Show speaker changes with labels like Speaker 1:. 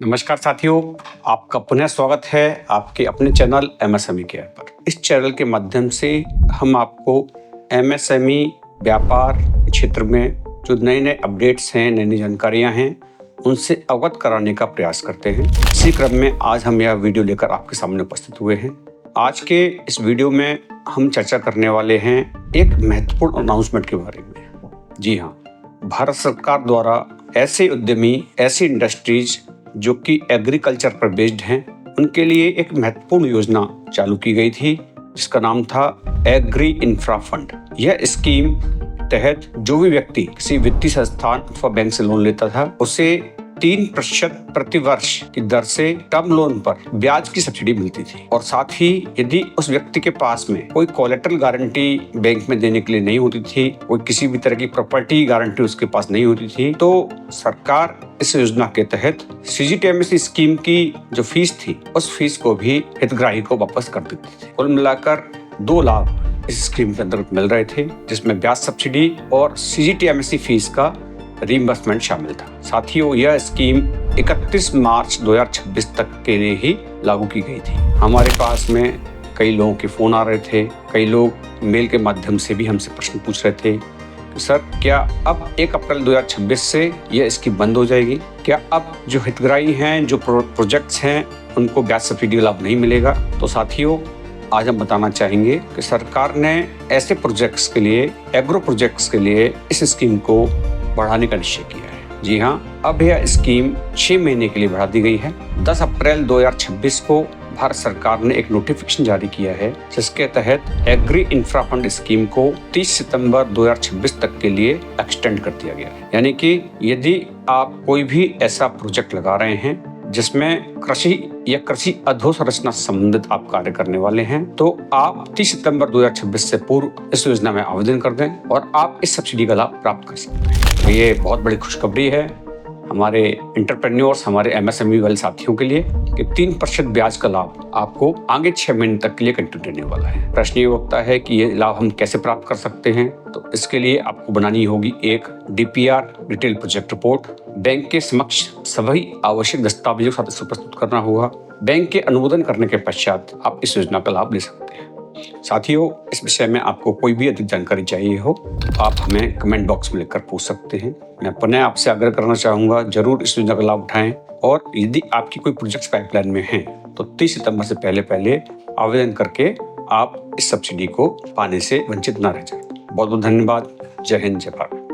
Speaker 1: नमस्कार साथियों, आपका पुनः स्वागत है आपके अपने चैनल एमएसएमई केयर पर। इस चैनल के माध्यम से हम आपको एमएसएमई व्यापार क्षेत्र में जो नए नए अपडेट्स हैं, नई नई जानकारियां हैं, उनसे अवगत कराने का प्रयास करते हैं। इसी क्रम में आज हम यह वीडियो लेकर आपके सामने उपस्थित हुए हैं। आज के इस वीडियो में हम चर्चा करने वाले हैं एक महत्वपूर्ण अनाउंसमेंट के बारे में। जी हाँ, भारत सरकार द्वारा ऐसे उद्यमी, ऐसी इंडस्ट्रीज जो कि एग्रीकल्चर पर बेस्ड हैं, उनके लिए एक महत्वपूर्ण योजना चालू की गई थी जिसका नाम था एग्री इंफ्रा फंड। यह स्कीम तहत जो भी व्यक्ति किसी वित्तीय संस्थान अथवा बैंक से लोन लेता था उसे 3% प्रति वर्ष की दर से टर्म लोन पर ब्याज की सब्सिडी मिलती थी। और साथ ही यदि उस व्यक्ति के पास में कोई कोलेटरल गारंटी बैंक में देने के लिए नहीं होती थी, कोई किसी भी तरह की प्रॉपर्टी गारंटी उसके पास नहीं होती थी, तो सरकार इस योजना के तहत सीजीटीएमएससी स्कीम की जो फीस थी उस फीस को भी हितग्राही को वापस कर देती थी। कुल मिलाकर 2 लाभ इस स्कीम के अंतर्गत मिल रहे थे, जिसमें ब्याज सब्सिडी और सीजीटीएमएससी फीस का रीइंबर्समेंट शामिल था। साथियों, यह स्कीम 31 मार्च 2026 तक के लिए ही लागू की गई थी। हमारे पास में कई लोगों के फोन आ रहे थे, कई लोग मेल के माध्यम से भी हमसे प्रश्न पूछ रहे थे कि सर, क्या अब 1 अप्रैल 2026 से यह स्कीम बंद हो जाएगी? क्या अब जो हितग्राही हैं, जो प्रोजेक्ट्स हैं, उनको ब्याज सब्सिडी लाभ नहीं मिलेगा? तो साथियों, आज हम बताना चाहेंगे कि सरकार ने ऐसे प्रोजेक्ट्स के लिए, एग्रो प्रोजेक्ट्स के लिए इस स्कीम को बढ़ाने का निश्चय किया है। जी हाँ, अब यह स्कीम 6 महीने के लिए बढ़ा दी गई है। 10 अप्रैल 2026 को भारत सरकार ने एक नोटिफिकेशन जारी किया है जिसके तहत एग्री इंफ्रा फंड स्कीम को 30 सितंबर 2026 तक के लिए एक्सटेंड कर दिया गया है। यानी कि यदि आप कोई भी ऐसा प्रोजेक्ट लगा रहे हैं जिसमें कृषि या कृषि अधोसंरचना से संबंधित आप कार्य करने वाले हैं, तो आप 30 सितंबर 2026 से पूर्व इस योजना में आवेदन कर दें और आप इस सब्सिडी का लाभ प्राप्त कर सकते हैं। तो ये बहुत बड़ी खुशखबरी है हमारे एंटरप्रेन्योर्स, हमारे एमएसएमई वाले साथियों के लिए कि 3% ब्याज का लाभ आपको आगे 6 महीने तक के लिए कंटिन्यू रहने वाला है। प्रश्न ये उठता है कि ये लाभ हम कैसे प्राप्त कर सकते हैं? तो इसके लिए आपको बनानी होगी एक DPR, detail project report. Bank के समक्ष सभी आवश्यक दस्तावेजों के साथ इसे प्रस्तुत करना होगा। बैंक के अनुमोदन करने के पश्चात आप इस योजना का लाभ ले सकते हैं। साथियों, इस विषय में आपको कोई भी अधिक जानकारी चाहिए हो तो आप हमें कमेंट बॉक्स में लिखकर पूछ सकते हैं। मैं पुनः आपसे आग्रह करना चाहूँगा, जरूर इस योजना का लाभ उठाएं और यदि आपकी कोई प्रोजेक्ट्स पाइपलाइन में हैं तो 30 सितंबर से पहले आवेदन करके आप इस सब्सिडी को पाने से वंचित न रह जाएं। बहुत बहुत धन्यवाद। जय हिंद, जय भारत।